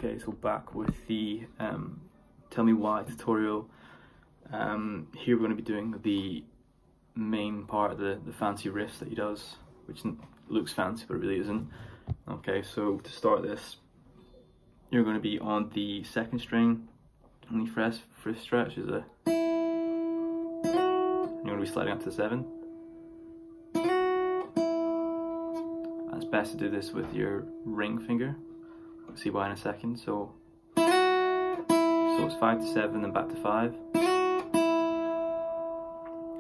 Okay, so back with the tell me why tutorial. Here we're going to be doing the main part, the fancy riffs that he does, which looks fancy but it really isn't. Okay, so to start this, you're going to be on the second string on the first stretch is a, and you're going to be sliding up to the 7. And it's best to do this with your ring finger. We'll see why in a second. So it's 5 to 7 and back to 5.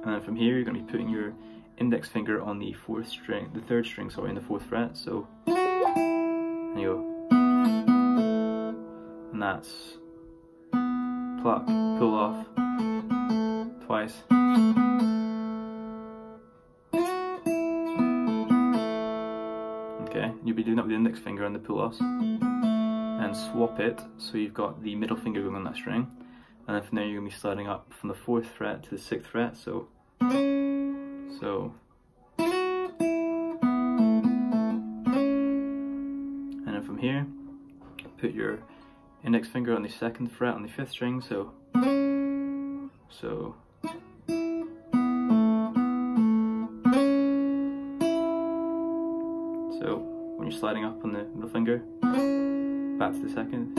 And then from here you're going to be putting your index finger on the third string, sorry, in the 4th fret. So and you go, and that's pluck, pull off twice. Okay, you'll be doing that with the index finger and the pull offs, and swap it so you've got the middle finger going on that string, and then from there you're going to be sliding up from the 4th fret to the 6th fret. So and then from here put your index finger on the 2nd fret on the 5th string. So when you're sliding up on the middle finger, back to the 2nd,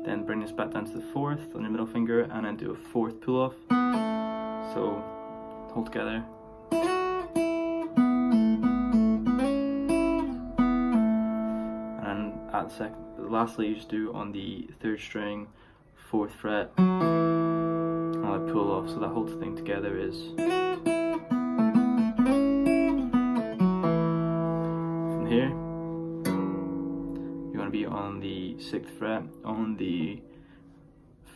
then bring this back down to the 4th on your middle finger, and then do a 4th pull off. So hold together. And at lastly you just do on the 3rd string, 4th fret, and I pull off, so that whole thing together is. From here, you're going to be on the 6th fret, on the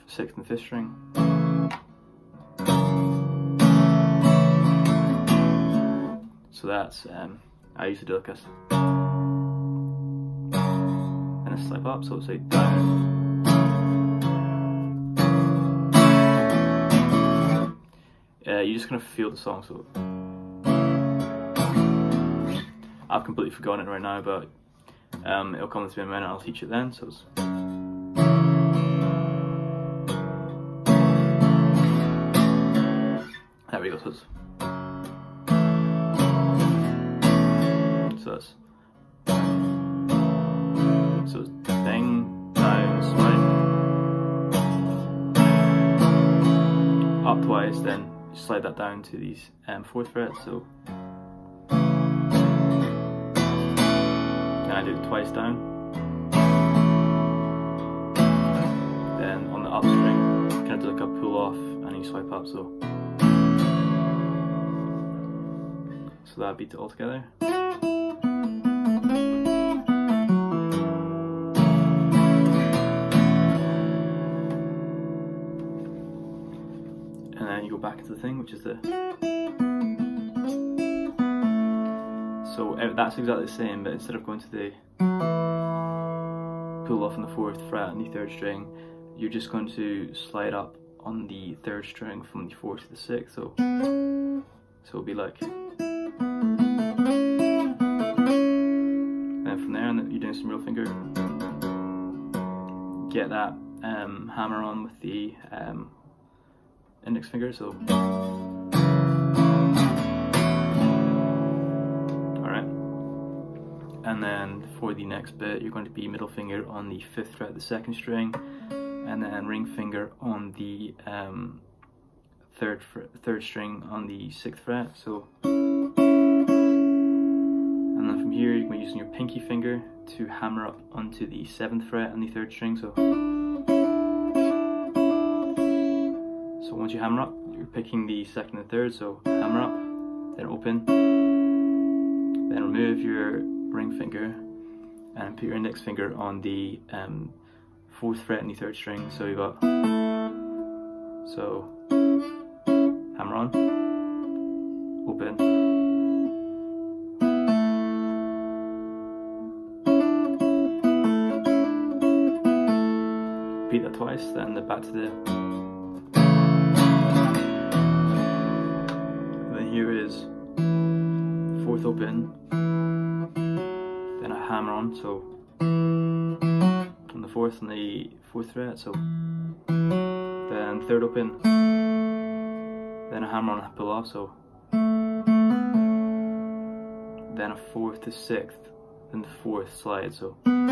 6th and 5th string. So that's, I usually do like a slip up, so say down. You're just gonna feel the song. So I've completely forgotten it right now, but it'll come to me in a minute. I'll teach it then. So it's, there we go. So it's thing, down, swipe, up twice, then slide that down to these 4th fret. So then I do it twice down, then on the up string kind of do like a pull off and you swipe up. So that beats it all together. And then you go back into the thing, which is the. So that's exactly the same, but instead of going to the pull off on the 4th fret and the 3rd string, you're just going to slide up on the 3rd string from the 4th to the 6th. So it'll be like. And then from there, and you're doing some real finger. Get that hammer on with the index finger. So. And then for the next bit, you're going to be middle finger on the 5th fret, the 2nd string, and then ring finger on the 3rd string on the 6th fret. So, and then from here, you're going to be using your pinky finger to hammer up onto the 7th fret on the 3rd string. So once you hammer up, you're picking the 2nd and 3rd. So hammer up, then open, then remove your ring finger and put your index finger on the 4th fret and the 3rd string. So you got, so hammer on, open, beat that twice, then back to the, and then here is 4th open, then a hammer on, so fourth on the 4th fret, so then 3rd open, then a hammer on a pull off, so then a 4th to 6th, then the 4th slide, so and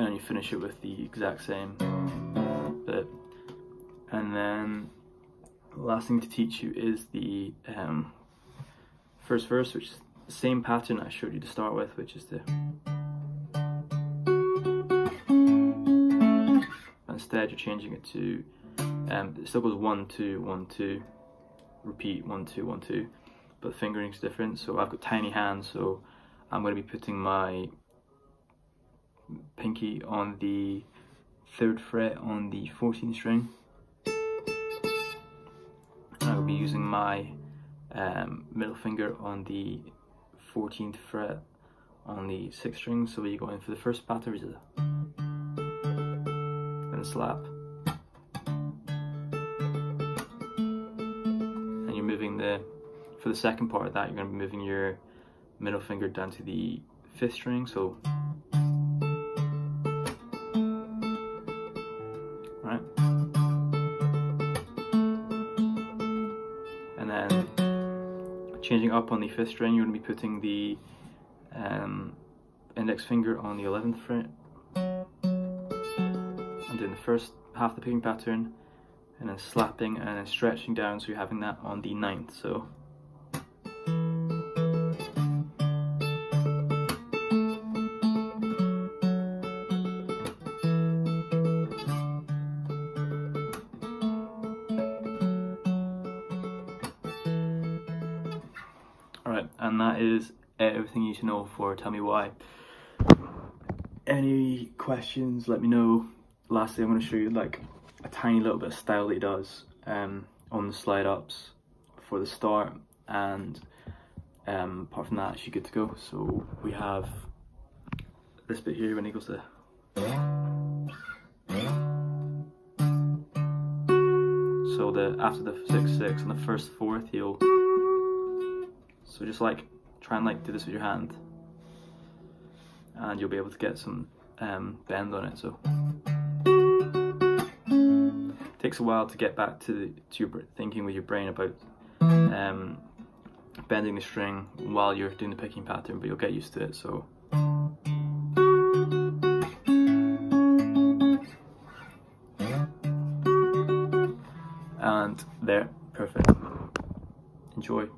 then you finish it with the exact same bit. And then the last thing to teach you is the first verse, which is the same pattern I showed you to start with, which is the. Instead, you're changing it to. It still goes 1 2 1 2, repeat 1 2 1 2, but the fingering's different. So I've got tiny hands, so I'm going to be putting my pinky on the 3rd fret on the 14th string. I'll be using my middle finger on the 14th fret on the 6th string. So you go in for the first pattern, which is then a slap, and you're moving for the second part of that, you're going to be moving your middle finger down to the 5th string. So right. And then changing up on the 5th string, you're going to be putting the index finger on the 11th fret and doing the first half of the picking pattern, and then slapping and then stretching down, so you're having that on the 9th. So alright, and that is everything you need to know for Tell Me Why. Any questions, let me know. Lastly, I'm going to show you like a tiny little bit of style that he does on the slide ups for the start, and apart from that, you're good to go. So we have this bit here when he goes to. So after the 6/6 on the 1st 4th, he'll. So just like try and like do this with your hand, and you'll be able to get some bend on it. So it takes a while to get back to your thinking with your brain about bending the string while you're doing the picking pattern, but you'll get used to it. So and there, perfect. Enjoy.